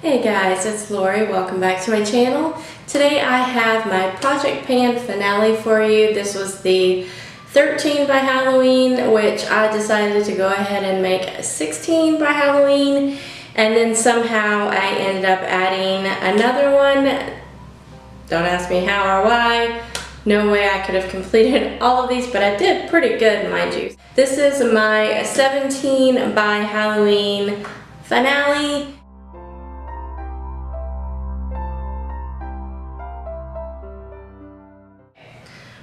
Hey guys, it's Lori. Welcome back to my channel. Today I have my project pan finale for you. This was the 13 by Halloween, which I decided to go ahead and make 16 by Halloween, and then somehow I ended up adding another one. Don't ask me how or why. No way I could have completed all of these, but I did pretty good, mind you. This is my 17 by Halloween finale.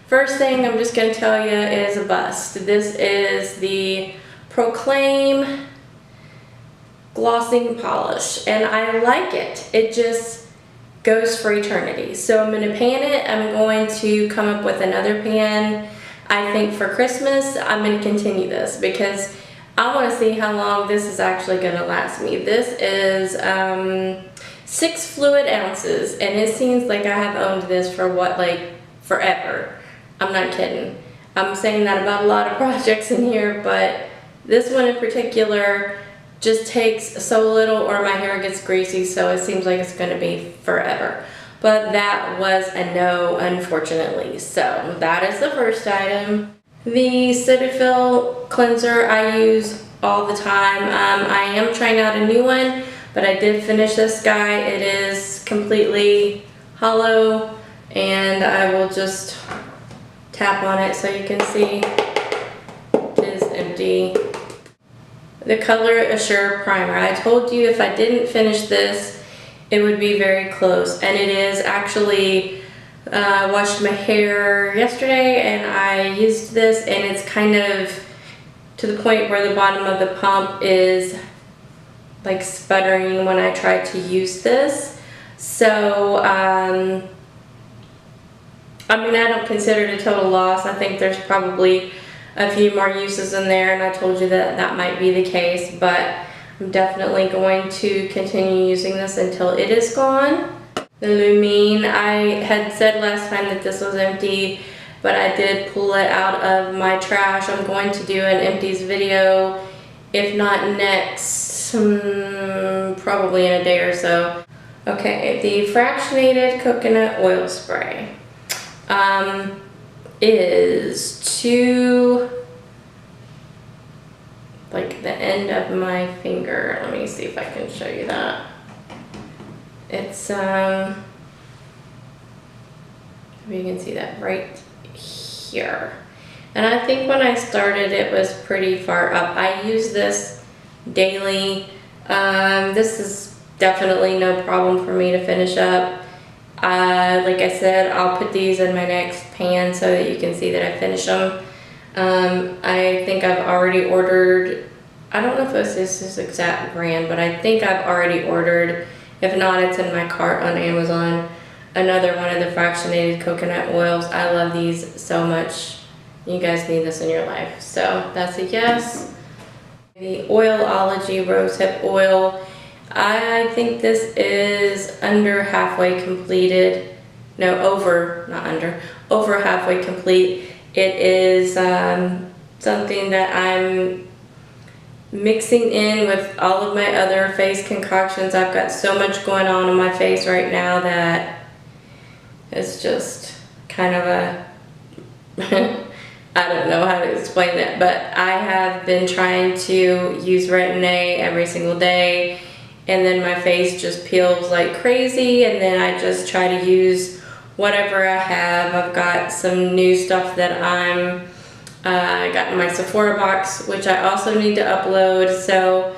First thing I'm just going to tell you is a bust. This is the Proclaim Glossing Polish, and I like it. It just goes for eternity. So I'm going to pan it. I'm going to come up with another pan. I think for Christmas, I'm going to continue this because I want to see how long this is actually going to last me. This is 6 fluid ounces, and it seems like I have owned this for what, like forever. I'm not kidding. I'm saying that about a lot of projects in here, but this one in particular just takes so little or my hair gets greasy, so it seems like it's going to be forever. But that was a no, unfortunately. So that is the first item. The Cetaphil cleanser I use all the time. I am trying out a new one, but I did finish this guy. It is completely hollow, and I will just tap on it so you can see it is empty. The Color Assure primer. I told you if I didn't finish this, it would be very close, and it is actually, I washed my hair yesterday and I used this, and it's kind of to the point where the bottom of the pump is like sputtering when I try to use this. So, I mean, I don't consider it a total loss. I think there's probably a few more uses in there, and I told you that that might be the case, but I'm definitely going to continue using this until it is gone. The Lumine, I had said last time that this was empty, but I did pull it out of my trash. I'm going to do an empties video, if not next, probably in a day or so. Okay, the Fractionated Coconut Oil Spray. Is to like the end of my finger. Let me see if I can show you that. It's if you can see that right here. And I think when I started it was pretty far up. I use this daily. This is definitely no problem for me to finish up. Like I said, I'll put these in my next pan so that you can see that I finish them. I think I've already ordered, I don't know if this is this exact brand, but I think I've already ordered, if not it's in my cart on Amazon, another one of the fractionated coconut oils. I love these so much. You guys need this in your life. So that's a yes. The Oilology Rosehip Oil. I think this is under halfway completed. No, over, not under, over halfway complete. It is something that I'm mixing in with all of my other face concoctions. I've got so much going on my face right now that it's just kind of a, I don't know how to explain that, but I have been trying to use Retin-A every single day, and then my face just peels like crazy, and then I just try to use whatever I have. I've got some new stuff that I got in my Sephora box, which I also need to upload, so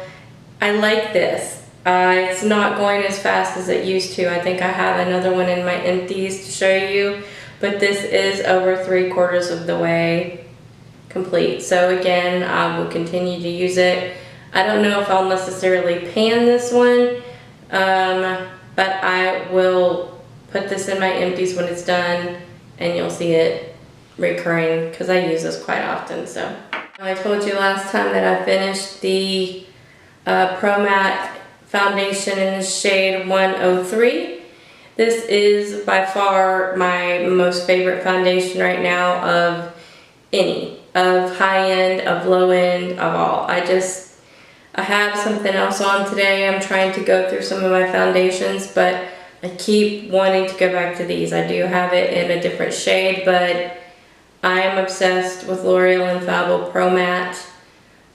I like this. It's not going as fast as it used to. I think I have another one in my empties to show you, but this is over 3/4 of the way complete. So again, I will continue to use it. I don't know if I'll necessarily pan this one, but I will put this in my empties when it's done, and you'll see it recurring because I use this quite often. So I told you last time that I finished the Pro Matte foundation in the shade 103. This is by far my most favorite foundation right now of any, of high end, of low end, of all. I have something else on today. I'm trying to go through some of my foundations, but I keep wanting to go back to these. I do have it in a different shade, but I am obsessed with L'Oreal Infallible Pro Matte.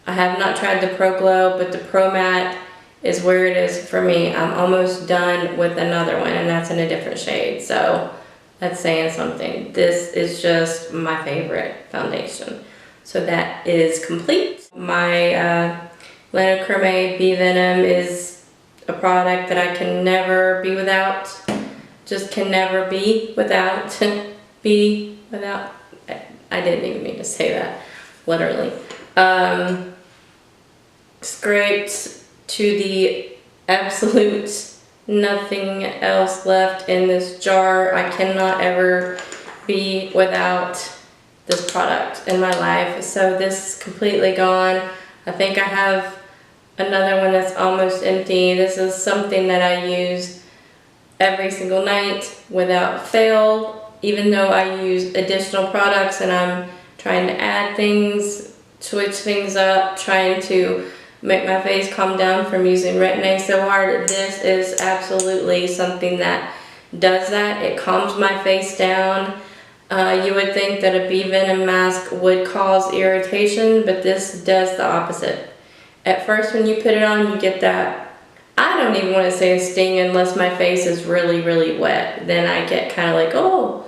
I have not tried the Pro Glow, but the Pro Matte is where it is for me. I'm almost done with another one, and that's in a different shade, so that's saying something. This is just my favorite foundation. So that is complete. My Lana Creme Bee Venom is a product that I can never be without. Just can never be without. Be without. I didn't even mean to say that, literally. Scraped to the absolute nothing else left in this jar. I cannot ever be without this product in my life. So this is completely gone. I think I have another one that's almost empty. This is something that I use every single night without fail, even though I use additional products and I'm trying to add things, switch things up, trying to make my face calm down from using Retin-A so hard. This is absolutely something that does that. It calms my face down. You would think that a bee venom mask would cause irritation, but this does the opposite. At first when you put it on, you get that, I don't even want to say a sting unless my face is really, really wet. Then I get kind of like, oh,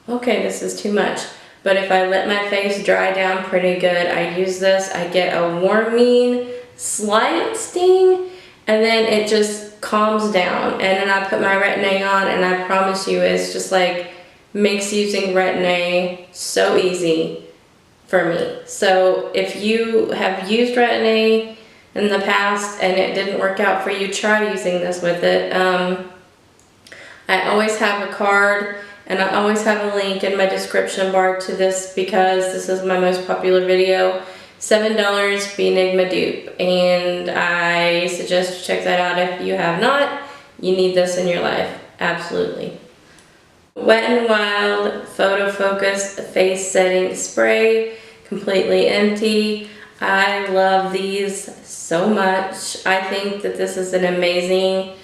okay, this is too much. But if I let my face dry down pretty good, I use this, I get a warming, slight sting, and then it just calms down. And then I put my Retin-A on, and I promise you, it's just like, makes using Retin-A so easy for me. So if you have used Retin-A in the past and it didn't work out for you, try using this with it. I always have a card and I always have a link in my description bar to this because this is my most popular video. $7 Benigma dupe, and I suggest you check that out if you have not. You need this in your life, absolutely. Wet n Wild Photo Focus Face Setting Spray, completely empty. I love these so much. I think that this is an amazing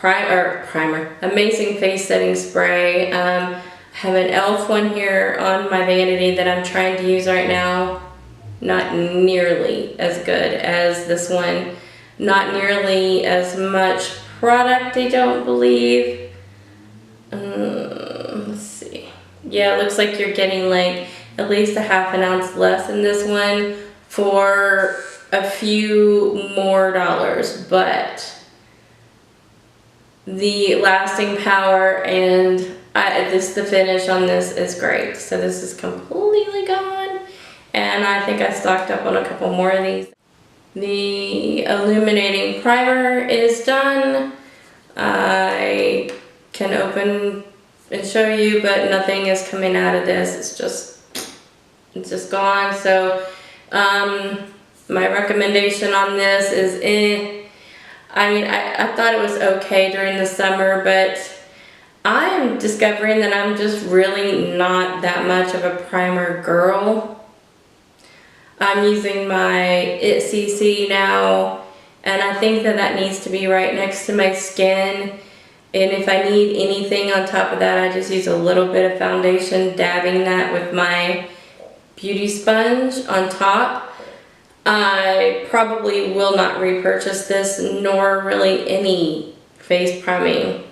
amazing face setting spray. I have an e.l.f. one here on my vanity that I'm trying to use right now. Not nearly as good as this one. Not nearly as much product, I don't believe. Let's see. Yeah, it looks like you're getting like at least a ½ ounce less in this one for a few more dollars, but the lasting power and the finish on this is great. So this is completely gone, and I think I stocked up on a couple more of these. The illuminating primer is done. I can open and show you, but nothing is coming out of this. It's just gone. So my recommendation on this is I mean, I thought it was okay during the summer, but I'm discovering that I'm just really not that much of a primer girl. I'm using my It CC now, and I think that that needs to be right next to my skin. And if I need anything on top of that, I just use a little bit of foundation, dabbing that with my beauty sponge on top. I probably will not repurchase this, nor really any face priming.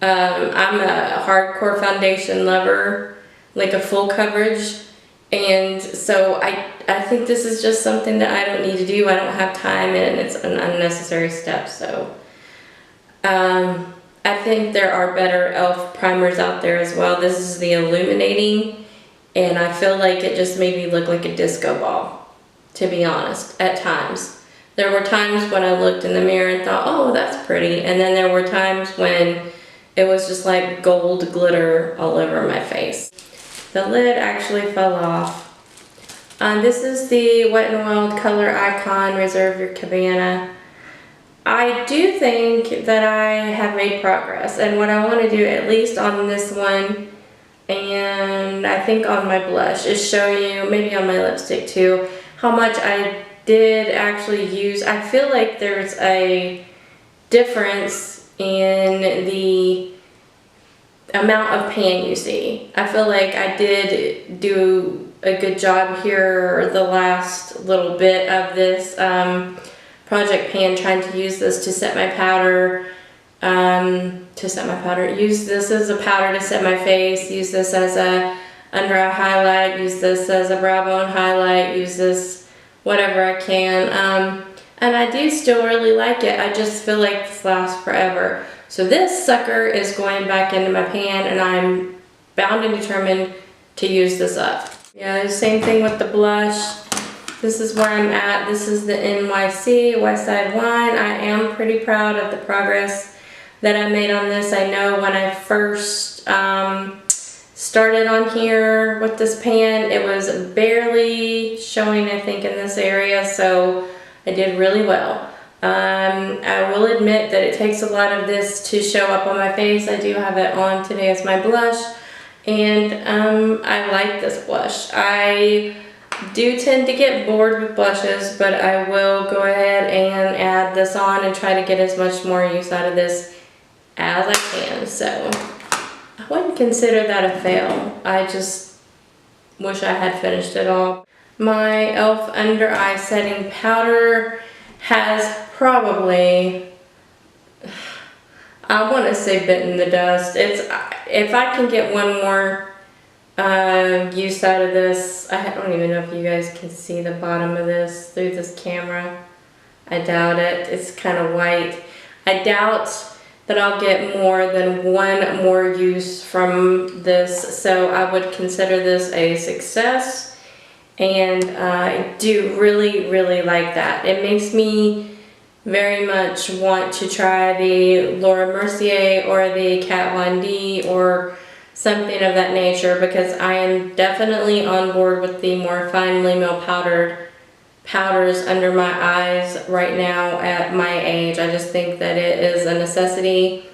I'm a hardcore foundation lover, like a full coverage, and so I think this is just something that I don't need to do. I don't have time, and it's an unnecessary step. So I think there are better e.l.f. primers out there as well. This is the illuminating, and I feel like it just made me look like a disco ball, to be honest, at times. There were times when I looked in the mirror and thought, oh, that's pretty. And then there were times when it was just like gold glitter all over my face. The lid actually fell off. This is the Wet n Wild Color Icon Reserve Your Cabana. I do think that I have made progress, and what I want to do, at least on this one, and I think on my blush, is show you, maybe on my lipstick too, how much I did actually use, I feel like there's a difference in the amount of pan you see. I feel like I did do a good job here the last little bit of this project pan, trying to use this to set my powder, use this as a powder to set my face, use this as a under eye highlight, use this as a brow bone highlight, use this whatever I can. And I do still really like it. I just feel like this lasts forever. So this sucker is going back into my pan, and I'm bound and determined to use this up. Yeah, the same thing with the blush. This is where I'm at. This is the NYC Westside Wine. I am pretty proud of the progress that I made on this. I know when I first started on here with this pan, it was barely showing, I think, in this area, so I did really well. I will admit that it takes a lot of this to show up on my face. I do have it on today as my blush, and I like this blush. I do tend to get bored with blushes, but I will go ahead and add this on and try to get as much more use out of this as I can. So I wouldn't consider that a fail. I just wish I had finished it all. My e.l.f. Under Eye Setting Powder has probably, I want to say, bitten the dust. If I can get one more use out of this, I don't even know if you guys can see the bottom of this through this camera. I doubt it. It's kind of white. I doubt that I'll get more than one more use from this, so I would consider this a success. And I do really, really like that. It makes me very much want to try the Laura Mercier or the Kat Von D or something of that nature, because I am definitely on board with the more finely milled powders under my eyes right now at my age. I just think that it is a necessity.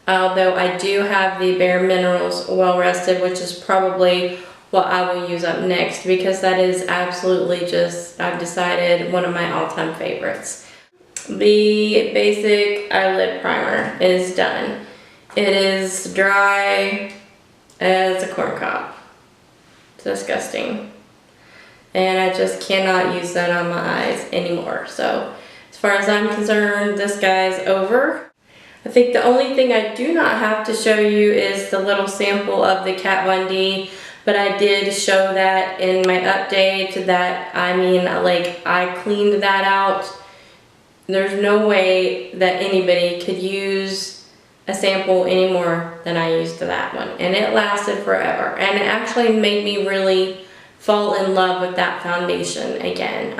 Although I do have the Bare Minerals Well Rested, which is probably what I will use up next, because that is absolutely just, I've decided, one of my all-time favorites. The basic eyelid primer is done. It is dry as a corn cob. It's disgusting. And I just cannot use that on my eyes anymore. So as far as I'm concerned, this guy's over. I think the only thing I do not have to show you is the little sample of the Kat Von D, but I did show that in my update. That, I mean, like, I cleaned that out. There's no way that anybody could use a sample any more than I used that one, and it lasted forever, and it actually made me really fall in love with that foundation again.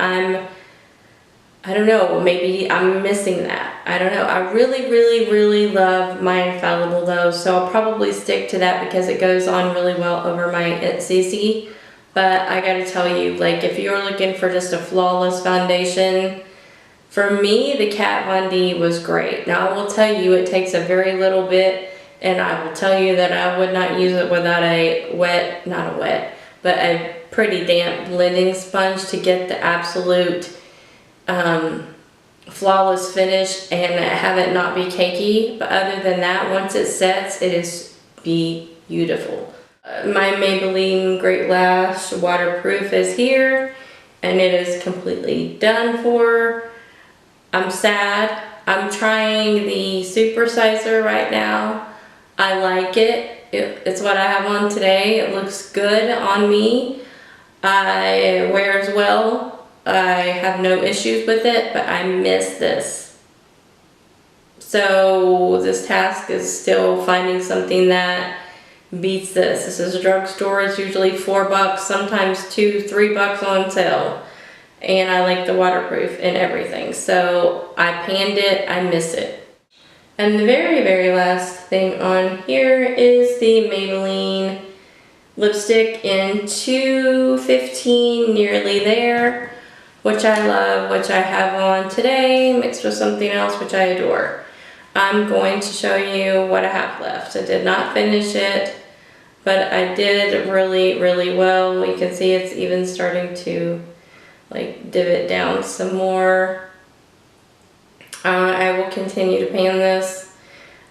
I don't know, maybe I'm missing that. I don't know. I really, really, really love my Infallible though, so I'll probably stick to that because it goes on really well over my CC. But I gotta tell you, like, if you're looking for just a flawless foundation, for me, the Kat Von D was great. Now, I will tell you, it takes a very little bit, and I will tell you that I would not use it without but a pretty damp blending sponge to get the absolute flawless finish and have it not be cakey. But other than that, once it sets, it is beautiful. My Maybelline Great Lash Waterproof is here, and it is completely done for. I'm sad. I'm trying the Supersizer right now. I like it. It's what I have on today. It looks good on me. It wears well. I have no issues with it, but I miss this. So this task is still finding something that beats this. This is a drugstore. It's usually $4, sometimes $2, $3 on sale. And I like the waterproof and everything. So I panned it. I miss it. And the very, very last thing on here is the Maybelline lipstick in 215, nearly there, which I love, which I have on today, mixed with something else, which I adore. I'm going to show you what I have left. I did not finish it, but I did really, really well. You can see it's even starting to like divot down some more. I will continue to pan this.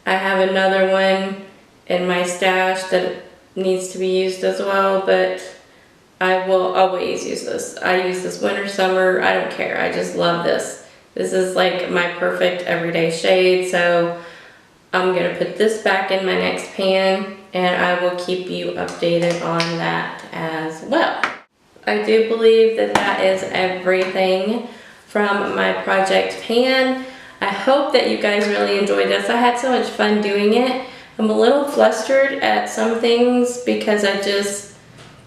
I have another one in my stash that needs to be used as well, but I will always use this. I use this winter, summer, I don't care. I just love this. This is like my perfect everyday shade, so I'm gonna put this back in my next pan and I will keep you updated on that as well. I do believe that that is everything from my project pan. I hope that you guys really enjoyed this. I had so much fun doing it. I'm a little flustered at some things because I just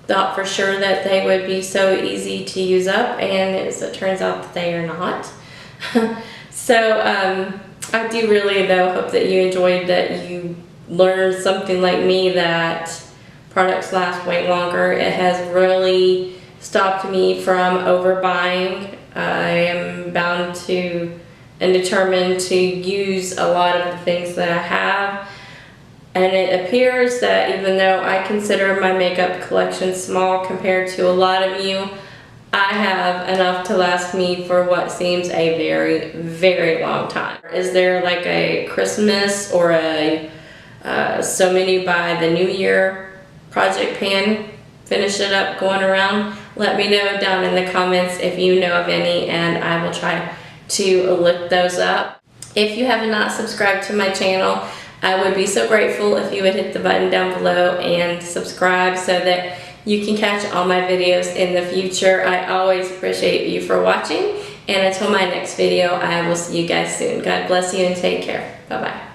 thought for sure that they would be so easy to use up, and as it turns out that they are not. So I do really though hope that you enjoyed, that you learned something like me, that products last way longer. It has really stopped me from overbuying. I am bound to and determined to use a lot of the things that I have. And it appears that even though I consider my makeup collection small compared to a lot of you, I have enough to last me for what seems a very, very long time. Is there like a Christmas or a so many by the New Year project pan, finish it up going around? Let me know down in the comments if you know of any, and I will try to look those up. If you have not subscribed to my channel, I would be so grateful if you would hit the button down below and subscribe so that you can catch all my videos in the future. I always appreciate you for watching, and until my next video, I will see you guys soon. God bless you and take care. Bye-bye.